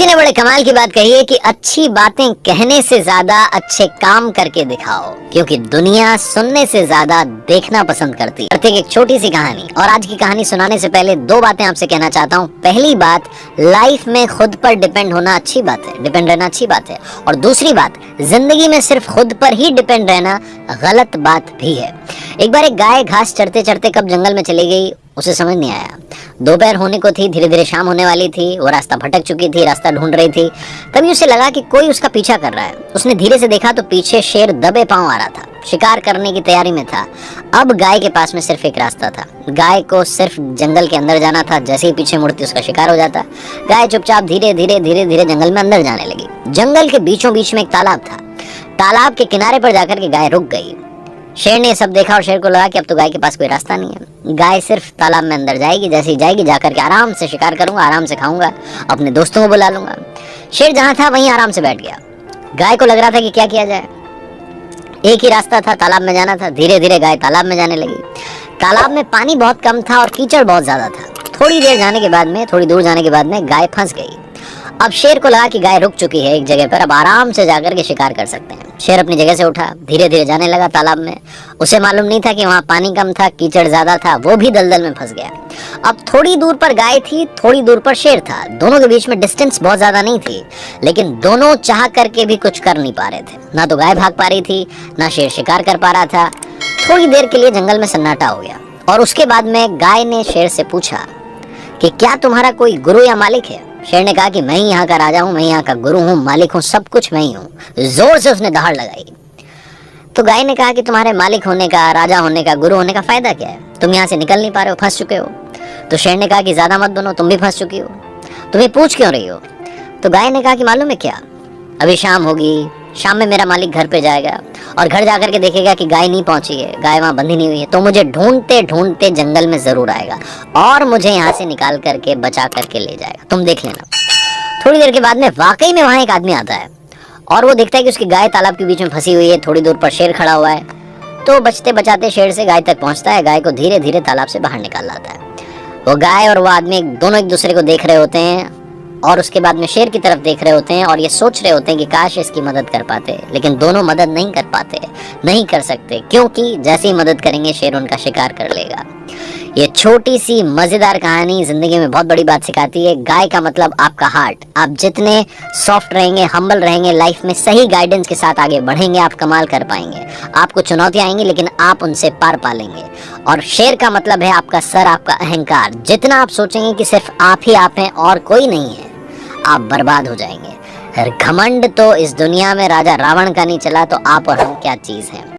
किसी ने बड़े कमाल की बात कही है कि अच्छी बातें कहने से ज्यादा अच्छे काम करके दिखाओ, क्योंकि दुनिया सुनने से ज्यादा देखना पसंद करती है। एक छोटी सी कहानी, और आज की कहानी सुनाने से पहले दो बातें आपसे कहना चाहता हूँ। पहली बात, लाइफ में खुद पर डिपेंड होना अच्छी बात है, डिपेंड रहना अच्छी बात है। और दूसरी बात, जिंदगी में सिर्फ खुद पर ही डिपेंड रहना गलत बात भी है। एक बार एक गाय घास चरते चरते कब जंगल में चली गई, उसे समझ नहीं आया। दोपहर होने को थी, धीरे धीरे शाम होने वाली थी। वो रास्ता भटक चुकी थी, रास्ता ढूंढ रही थी। तभी उसे लगा कि कोई उसका पीछा कर रहा है। उसने धीरे से देखा तो पीछे शेर दबे पांव आ रहा था, शिकार करने की तैयारी में था। अब गाय के पास में सिर्फ एक रास्ता था, गाय को सिर्फ जंगल के अंदर जाना था। जैसे ही पीछे मुड़ती उसका शिकार हो जाता। गाय चुपचाप धीरे धीरे धीरे धीरे जंगल में अंदर जाने लगी। जंगल के बीचों बीच में एक तालाब था। तालाब के किनारे पर जाकर के गाय रुक गई। शेर ने सब देखा और शेर को लगा कि अब तो गाय के पास कोई रास्ता नहीं है। गाय सिर्फ तालाब में अंदर जाएगी, जैसे ही जाएगी जाकर के आराम से शिकार करूंगा, आराम से खाऊंगा, अपने दोस्तों को बुला लूंगा। शेर जहां था वहीं आराम से बैठ गया। गाय को लग रहा था कि क्या किया जाए। एक ही रास्ता था, तालाब में जाना था। धीरे धीरे गाय तालाब में जाने लगी। तालाब में पानी बहुत कम था और कीचड़ बहुत ज्यादा था। थोड़ी दूर जाने के बाद में गाय फंस गई। अब शेर को लगा कि गाय रुक चुकी है एक जगह पर, अब आराम से जाकर के शिकार कर सकते हैं। शेर अपनी जगह से उठा, धीरे धीरे जाने लगा तालाब में। उसे मालूम नहीं था कि वहाँ पानी कम था, कीचड़ ज्यादा था। वो भी दलदल में फंस गया। अब थोड़ी दूर पर गाय थी, थोड़ी दूर पर शेर था। दोनों के बीच में डिस्टेंस बहुत ज्यादा नहीं थी, लेकिन दोनों चाह करके भी कुछ कर नहीं पा रहे थे। ना तो गाय भाग पा रही थी, ना शेर शिकार कर पा रहा था। थोड़ी देर के लिए जंगल में सन्नाटा हो गया, और उसके बाद में गाय ने शेर से पूछा कि क्या तुम्हारा कोई गुरु या मालिक है। शेर ने कहा कि मैं ही यहाँ का राजा हूँ, मैं यहाँ का गुरु हूँ, मालिक हूँ, सब कुछ मैं ही हूँ। जोर से उसने दहाड़ लगाई। तो गाय ने कहा कि तुम्हारे मालिक होने का, राजा होने का, गुरु होने का फायदा क्या है? तुम यहाँ से निकल नहीं पा रहे हो, फंस चुके हो। तो शेर ने कहा कि ज्यादा मत बनो, तुम भी फंस चुकी हो, तुम्हें पूछ क्यों रही हो? तो गाय ने कहा कि मालूम है क्या, अभी शाम होगी, शाम में मेरा मालिक घर पे जाएगा और घर जाकर के देखेगा कि गाय नहीं पहुंची है, गाय वहां बंधी नहीं हुई है, तो मुझे ढूंढते ढूंढते जंगल में जरूर आएगा और मुझे यहाँ से निकाल करके बचा करके ले जाएगा, तुम देख लेना। थोड़ी देर के बाद में वाकई में वहां एक आदमी आता है और वो देखता है कि उसकी गाय तालाब के बीच में फंसी हुई है। थोड़ी दूर पर शेर खड़ा हुआ है। तो बचते बचाते शेर से गाय तक पहुंचता है, गाय को धीरे धीरे तालाब से बाहर निकाल लाता है। वो गाय और वो आदमी दोनों एक दूसरे को देख रहे होते हैं और उसके बाद में शेर की तरफ देख रहे होते हैं और ये सोच रहे होते हैं कि काश इसकी मदद कर पाते, लेकिन दोनों मदद नहीं कर पाते, नहीं कर सकते, क्योंकि जैसे ही मदद करेंगे शेर उनका शिकार कर लेगा। ये छोटी सी मजेदार कहानी जिंदगी में बहुत बड़ी बात सिखाती है। गाय का मतलब आपका हार्ट। आप जितने सॉफ्ट रहेंगे, हम्बल रहेंगे, लाइफ में सही गाइडेंस के साथ आगे बढ़ेंगे, आप कमाल कर पाएंगे। आपको चुनौतियां आएंगी लेकिन आप उनसे पार पा लेंगे। और शेर का मतलब है आपका सर, आपका अहंकार। जितना आप सोचेंगे कि सिर्फ आप ही आप हैं और कोई नहीं है, आप बर्बाद हो जाएंगे। घमंड तो इस दुनिया में राजा रावण का नहीं चला, तो आप और हम क्या चीज हैं।